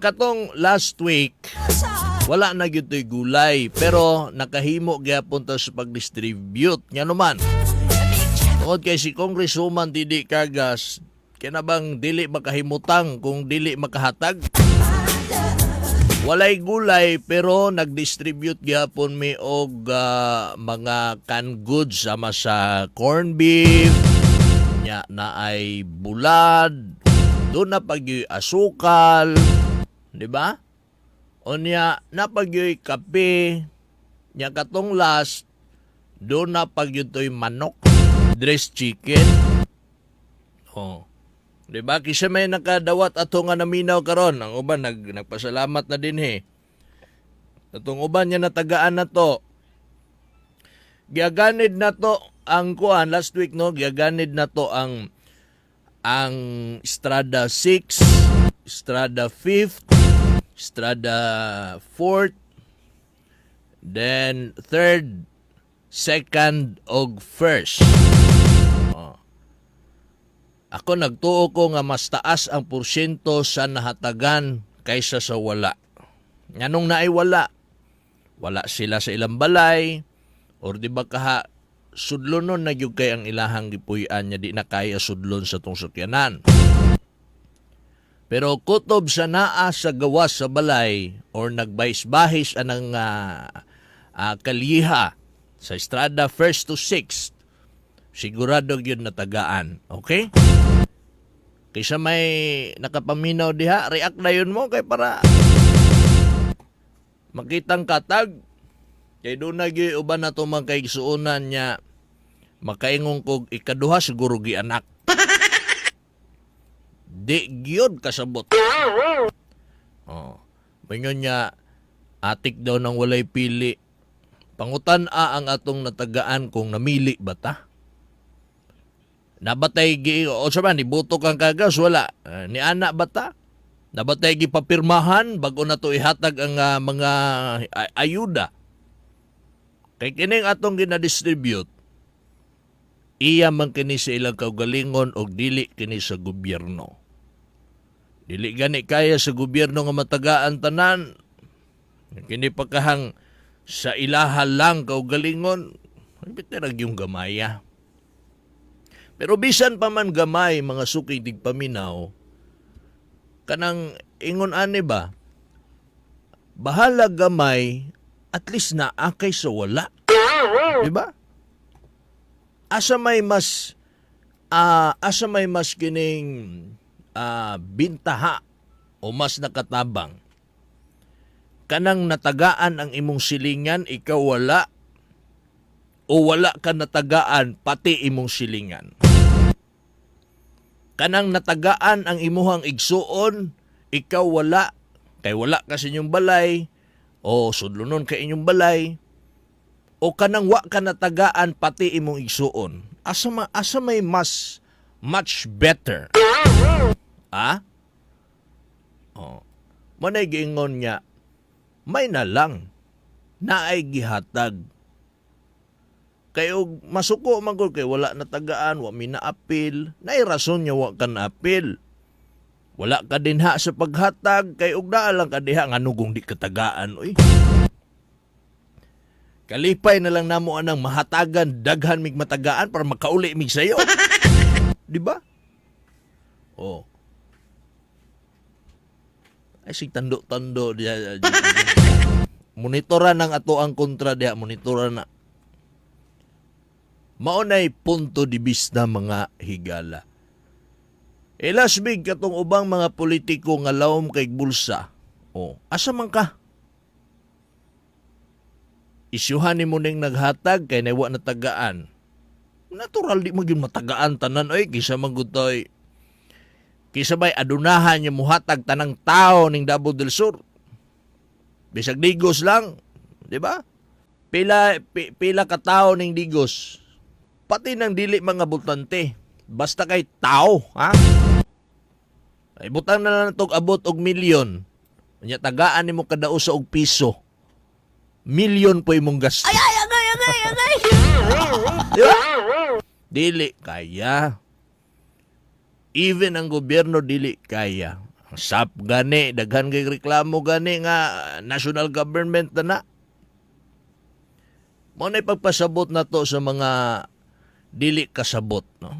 katong last week, wala na gyud toy gulay, pero nakahimo gyapon ta sa pag-distribute. Nga naman, tungod kay si Congresswoman Didi Cagas, kinabang dili makahimutang kung dili makahatag. Walay gulay pero nag-distribute gyapon mi og mga canned goods sama sa corn beef, nya na ay bulad, doon na pagyoy asukal, di ba? O niya na pagyoy kape, nya katong last, doon na pagyoy manok, dressed chicken. Oh. Diba? Kisa may nakadawat ato nga naminaw karon, ang uban nagpasalamat na din he. Atong uban niya natagaan na to. Giaganid na to ang kuan last week no, giaganid na to ang Strada 6, Strada 5th, Strada 4th, then 3rd, 2nd og 1st. Ako nagtuo ko nga mas taas ang porsyento sa nahatagan kaysa sa wala. Nganong naay wala? Wala sila sa ilang balay, or di ba kaha sudlonon na gyud kay ang ilahang gipuy-an nya di na kaya sudlon sa tong sukyanan. Pero kutob sa naa sa gawas sa balay or nagbayis-bahis anang kaliha sa Estrada 1st to 6th, sigurado yun natagaan. Okay? Kaysa may nakapaminaw diha, react na yun mo kay para makitang katag. Kay doon na yun uban na ito magkaigsuunan niya makaingong kog ikaduha siguro gianak. Di gyud kasabot. Oh. Mingon niya, atik daw ng walay pili. Pangutan-a ang atong natagaan kung namili ba ta? Nabatay gi o saban ni buto kang kagas wala ni anak bata. Nabatay gi papirmahan bago na to ihatag ang mga ayuda. Kay kining atong gina-distribute iya man kini sa ilang kaugalingon og dili kini sa gobyerno. Dili gani kaya sa gobyerno nga matagaan tanan. Kini pagkahang sa ilaha lang kaugalingon, bitirag yung gamaya. Pero bisan pa man gamay mga suki tigpaminaw, kanang ingon ani ba, bahala gamay, at least na akay sa wala. Diba? Asa may mas kining bintaha o mas nakatabang. Kanang natagaan ang imong silingan, ikaw wala, o wala ka natagaan, pati imong silingan. Kanang natagaan ang imuhang igsuon, ikaw wala, kay wala ka sa inyong balay, o sudlunon ka inyong balay, o kanang wa ka natagaan pati imong igsuon. Asa may mas much better? Ha? Oh. Manay giingon niya, may na lang, naay gihatag. Kayo masuko man kay wala natagaan, wa minaapil, nay rason niya wa kan apil. Wala ka dinha sa paghatag, kay ugda lang ka diha nganugong di katagaan oy. Kalipay na lang namo anang mahatagan daghan mig matagaan para makauli mig sayo. Di ba? Oh. Ay sig tando-tando diha. Monitoran ang ato ang kontra diha, monitoran na. Maunay punto di vista mga higala. Ilasbig katong ubang mga politiko nga lawom kay bulsa. O, asa man ka? Isyuhan ni mo ning naghatag kay nawa na tagaan. Natural di maging matagaan tanan oy kisa magutoy. Kisa bay adunahan niya muhatag tanang tao ning Davao del Sur. Bisag Digos lang, di ba? Pila ka tao ning Digos. Pati ng dili mga butante. Basta kay tao, ha? Ay butang na lang itong abot og milyon. Kanya tagaan ni mo kada usa og piso. Milyon po imong gasto. Ay! Di ba? Dili kaya. Even ang gobyerno dili kaya. SAP gani, daghan kay reklamo gani nga national government na. Mo na ipagpasabot na to sa mga dili kasabot, no?